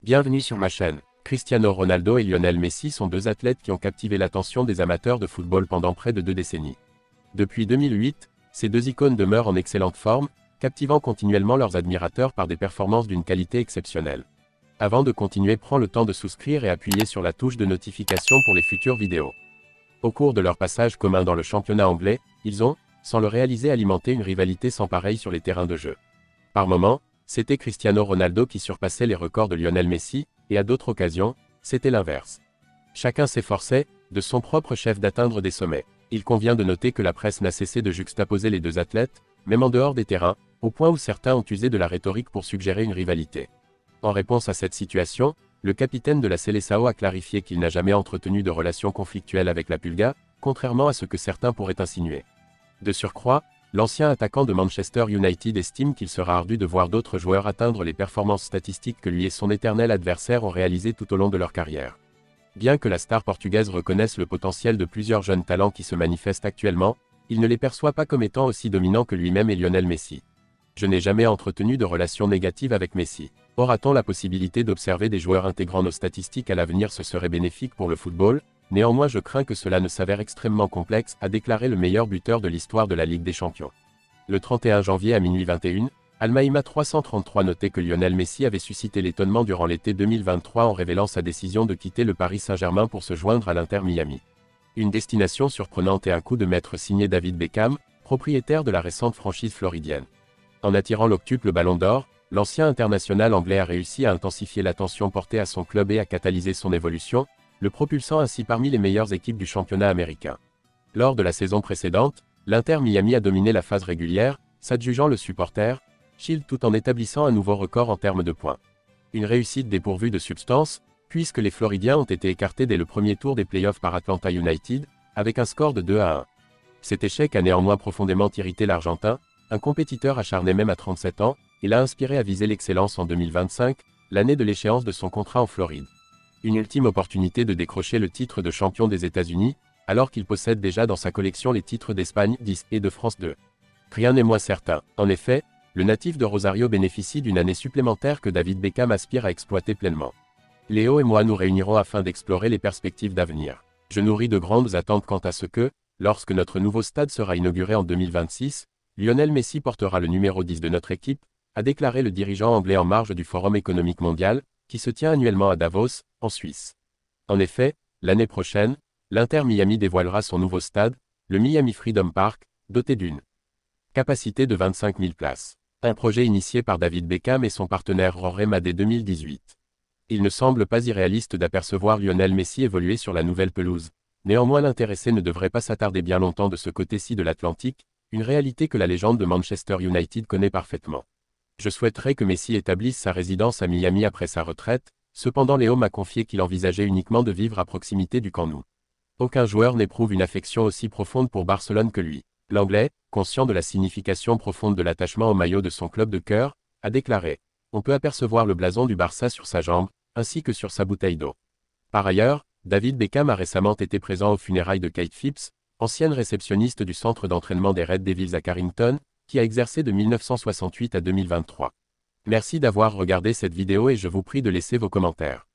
Bienvenue sur ma chaîne. Cristiano Ronaldo et Lionel Messi sont deux athlètes qui ont captivé l'attention des amateurs de football pendant près de 2 décennies. Depuis 2008, ces deux icônes demeurent en excellente forme, captivant continuellement leurs admirateurs par des performances d'une qualité exceptionnelle. Avant de continuer, prends le temps de souscrire et appuyer sur la touche de notification pour les futures vidéos. Au cours de leur passage commun dans le championnat anglais, ils ont, sans le réaliser, alimenté une rivalité sans pareille sur les terrains de jeu. Par moments, c'était Cristiano Ronaldo qui surpassait les records de Lionel Messi, et à d'autres occasions, c'était l'inverse. Chacun s'efforçait, de son propre chef, d'atteindre des sommets. Il convient de noter que la presse n'a cessé de juxtaposer les deux athlètes, même en dehors des terrains, au point où certains ont usé de la rhétorique pour suggérer une rivalité. En réponse à cette situation, le capitaine de la Seleção a clarifié qu'il n'a jamais entretenu de relations conflictuelles avec la Pulga, contrairement à ce que certains pourraient insinuer. De surcroît, l'ancien attaquant de Manchester United estime qu'il sera ardu de voir d'autres joueurs atteindre les performances statistiques que lui et son éternel adversaire ont réalisées tout au long de leur carrière. Bien que la star portugaise reconnaisse le potentiel de plusieurs jeunes talents qui se manifestent actuellement, il ne les perçoit pas comme étant aussi dominants que lui-même et Lionel Messi. Je n'ai jamais entretenu de relations négatives avec Messi. Aura-t-on la possibilité d'observer des joueurs intégrant nos statistiques à l'avenir? Ce serait bénéfique pour le football. Néanmoins, je crains que cela ne s'avère extrêmement complexe, a déclaré le meilleur buteur de l'histoire de la Ligue des Champions. Le 31 janvier à minuit 21, Almaïma 333 notait que Lionel Messi avait suscité l'étonnement durant l'été 2023 en révélant sa décision de quitter le Paris Saint-Germain pour se joindre à l'Inter Miami. Une destination surprenante et un coup de maître signé David Beckham, propriétaire de la récente franchise floridienne. En attirant l'octuple Ballon d'Or, l'ancien international anglais a réussi à intensifier l'attention portée à son club et à catalyser son évolution, le propulsant ainsi parmi les meilleures équipes du championnat américain. Lors de la saison précédente, l'Inter Miami a dominé la phase régulière, s'adjugeant le supporter Shield tout en établissant un nouveau record en termes de points. Une réussite dépourvue de substance, puisque les Floridiens ont été écartés dès le premier tour des playoffs par Atlanta United, avec un score de 2-1. Cet échec a néanmoins profondément irrité l'Argentin, un compétiteur acharné même à 37 ans, et l'a inspiré à viser l'excellence en 2025, l'année de l'échéance de son contrat en Floride. Une ultime opportunité de décrocher le titre de champion des États-Unis, alors qu'il possède déjà dans sa collection les titres d'Espagne 10 et de France 2. Rien n'est moins certain. En effet, le natif de Rosario bénéficie d'une année supplémentaire que David Beckham aspire à exploiter pleinement. Léo et moi nous réunirons afin d'explorer les perspectives d'avenir. Je nourris de grandes attentes quant à ce que, lorsque notre nouveau stade sera inauguré en 2026, Lionel Messi portera le numéro 10 de notre équipe, a déclaré le dirigeant anglais en marge du Forum économique mondial, qui se tient annuellement à Davos, en Suisse. En effet, l'année prochaine, l'Inter Miami dévoilera son nouveau stade, le Miami Freedom Park, doté d'une capacité de 25 000 places. Un projet initié par David Beckham et son partenaire Rorema dès 2018. Il ne semble pas irréaliste d'apercevoir Lionel Messi évoluer sur la nouvelle pelouse. Néanmoins, l'intéressé ne devrait pas s'attarder bien longtemps de ce côté-ci de l'Atlantique, une réalité que la légende de Manchester United connaît parfaitement. Je souhaiterais que Messi établisse sa résidence à Miami après sa retraite, cependant Léo m'a confié qu'il envisageait uniquement de vivre à proximité du Camp Nou. Aucun joueur n'éprouve une affection aussi profonde pour Barcelone que lui. L'Anglais, conscient de la signification profonde de l'attachement au maillot de son club de cœur, a déclaré « On peut apercevoir le blason du Barça sur sa jambe, ainsi que sur sa bouteille d'eau ». Par ailleurs, David Beckham a récemment été présent aux funérailles de Kate Phipps, ancienne réceptionniste du centre d'entraînement des Red Devils à Carrington, qui a exercé de 1968 à 2023. Merci d'avoir regardé cette vidéo et je vous prie de laisser vos commentaires.